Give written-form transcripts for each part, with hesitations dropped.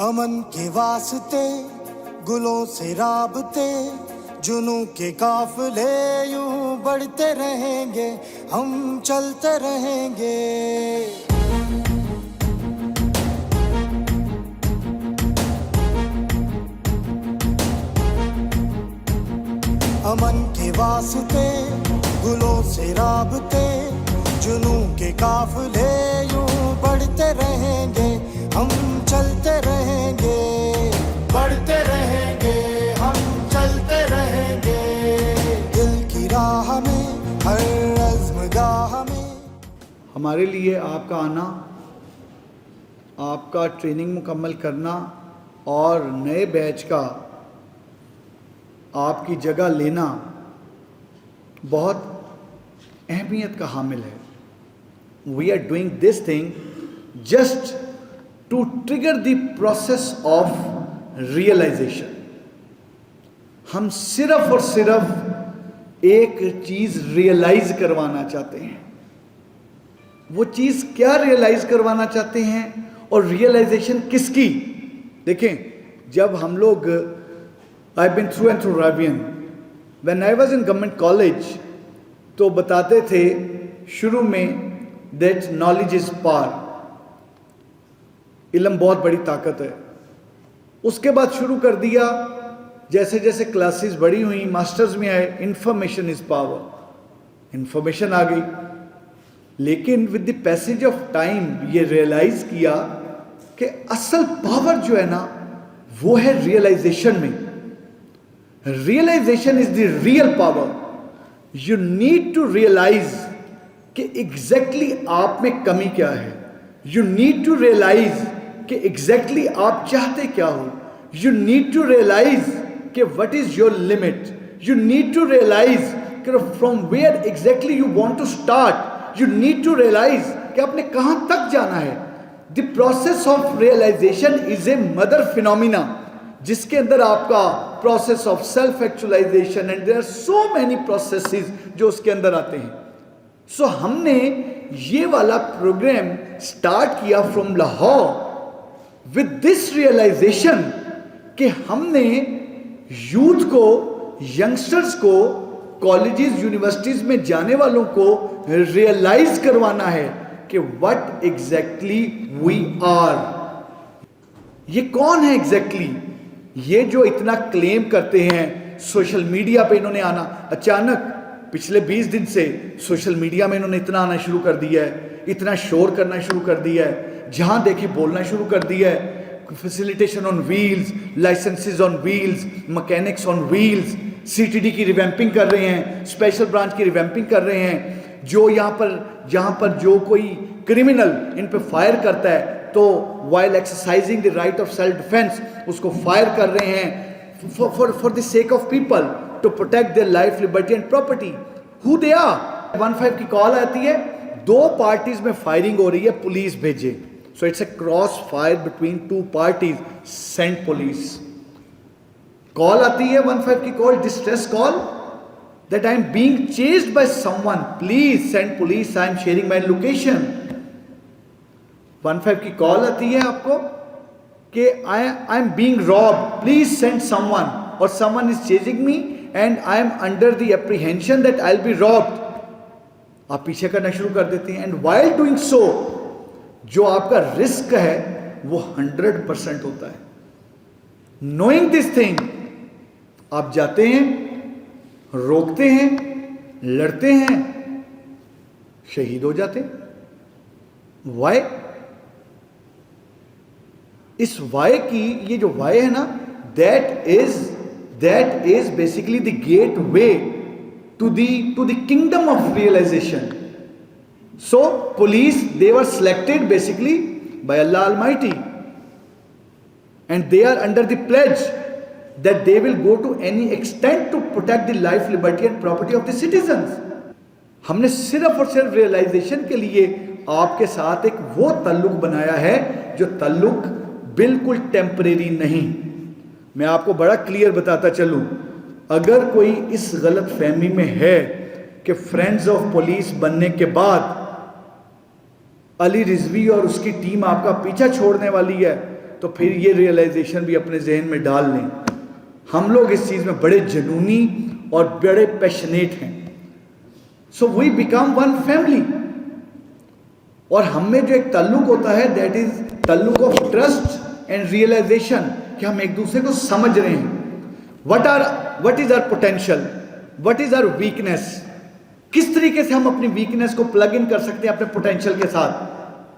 अमन के वास्ते गुलों से राबते, जुनूं के काफिले यूं बढ़ते रहेंगे, हम चलते रहेंगे। अमन के वास्ते गुलों से राबते, जुनूं के काफिले यूं बढ़ते रहेंगे, हम चलते रहेंगे, बढ़ते रहेंगे, हम चलते रहेंगे। दिल की राह में, हर अज़्मगाह में। हमारे लिए आपका आना, आपका ट्रेनिंग मुकम्मल करना और नए बैच का आपकी जगह लेना बहुत अहमियत का हामिल है। We are doing this thing just to trigger the process of realisation. हम सिर्फ और सिर्फ एक चीज़ रियलाइज करवाना चाहते हैं। वो चीज़ क्या रियलाइज करवाना चाहते हैं और रियलाइजेशन किसकी? देखें, जब हम लोग I've been through and through Ravian. When I was in government college, तो बताते थे शुरू में that knowledge is power, इल्म बहुत बड़ी ताकत है। उसके बाद शुरू कर दिया, जैसे जैसे क्लासेस बड़ी हुई, मास्टर्स में आए, इंफॉर्मेशन इज पावर, इंफॉर्मेशन आ गई। लेकिन with the passage of time ये रियलाइज किया कि असल पावर जो है ना वो है रियलाइजेशन में। Realization is the real power. You need to realize कि एग्जैक्टली आप में कमी क्या है। यू नीड टू रियलाइज कि एग्जैक्टली आप चाहते क्या हो। यू नीड टू रियलाइज कि what is your limit. You need to realize कि from where exactly you want to start. You need to realize कि आपने कहां तक जाना है। The process of realization is a mother phenomena, जिसके अंदर आपका process of self actualisation and there are so many processes जो उसके अंदर आते हैं। सो हमने ये वाला प्रोग्राम स्टार्ट किया from Lahore with this realisation कि हमने यूथ को, यंगस्टर्स को, कॉलेजेस यूनिवर्सिटीज में जाने वालों को रियलाइज करवाना है कि व्हाट एग्जैक्टली वी आर। ये कौन है एग्जैक्टली? ये जो इतना क्लेम करते हैं सोशल मीडिया पे, इन्होंने आना अचानक पिछले 20 दिन से सोशल मीडिया में इन्होंने इतना आना शुरू कर दिया है, इतना शोर करना शुरू कर दिया है, जहां देखे बोलना शुरू कर दिया है। Facilitation on wheels, licences on wheels, mechanics on wheels, CTD की रिवैम्पिंग कर रहे हैं, स्पेशल ब्रांच की रिवैम्पिंग कर रहे हैं। जो जहां पर जो कोई क्रिमिनल इन पे फायर करता है तो while exercising the right of self defense उसको फायर कर रहे हैं for the sake of people to protect their life, liberty and property. Who they are? 15 की कॉल आती है, दो पार्टीज में फायरिंग हो रही है, पुलिस भेजे। So it's a cross fire between two parties. Send police. Call आती है 15 की call, distress call, that I am being chased by someone. Please send police. I am sharing my location. 15 की call आती है आपको कि I am being robbed, please send someone, और someone is chasing me and I am under the apprehension that I will be robbed. आप पीछे करना शुरू कर देते हैं। एंड व्हाइल डूइंग सो, जो आपका रिस्क है वो 100% होता है। नोइंग दिस थिंग, आप जाते हैं, रोकते हैं, लड़ते हैं, शहीद हो जाते हैं। वाई? इस वाई की, ये जो वाई है ना, that is basically the gateway to the kingdom of realisation. So police, they were selected basically by Allah almighty and they are under the pledge that they will go to any extent to protect the life, liberty and property of the citizens. हमने सिर्फ और सिर्फ realisation के लिए आपके साथ एक वो ताल्लुक बनाया है जो ताल्लुक बिल्कुल टेम्परेरी नहीं। मैं आपको बड़ा क्लियर बताता चलूं, अगर कोई इस गलत फहमी में है कि फ्रेंड्स ऑफ पुलिस बनने के बाद अली रिजवी और उसकी टीम आपका पीछा छोड़ने वाली है, तो फिर ये रियलाइजेशन भी अपने जहन में डाल लें, हम लोग इस चीज़ में बड़े जुनूनी और बड़े पैशनेट हैं। So we become one family, और हम में जो एक ताल्लुक होता है दैट इज ताल्लुक ऑफ ट्रस्ट एंड रियलाइजेशन, कि हम एक दूसरे को समझ रहे हैं। What is our potential, what is our weakness, किस तरीके से हम अपनी वीकनेस को प्लग इन कर सकते हैं अपने पोटेंशियल के साथ।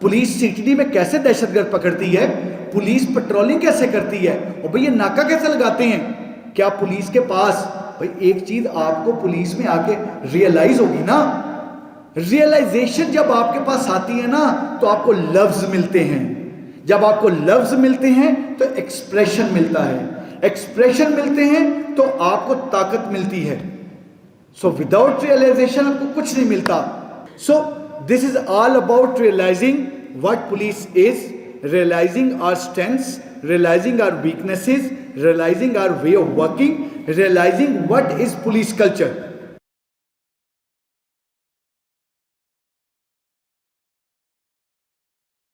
पुलिस सिटी में कैसे दहशतगर्द पकड़ती है, पुलिस पेट्रोलिंग कैसे करती है, और भाई ये नाका कैसे लगाते हैं, क्या पुलिस के पास, भाई एक चीज आपको पुलिस में आके रियलाइज होगी ना, रियलाइजेशन जब आपके पास आती है ना तो आपको लफ्ज मिलते हैं, जब आपको लफ्ज मिलते हैं तो एक्सप्रेशन मिलता है, एक्सप्रेशन मिलते हैं तो आपको ताकत मिलती है। सो विदाउट रियलाइजेशन आपको कुछ नहीं मिलता। So this is all about realizing what police is, realizing our strengths, realizing our weaknesses, realizing our way of working, realizing what is police culture.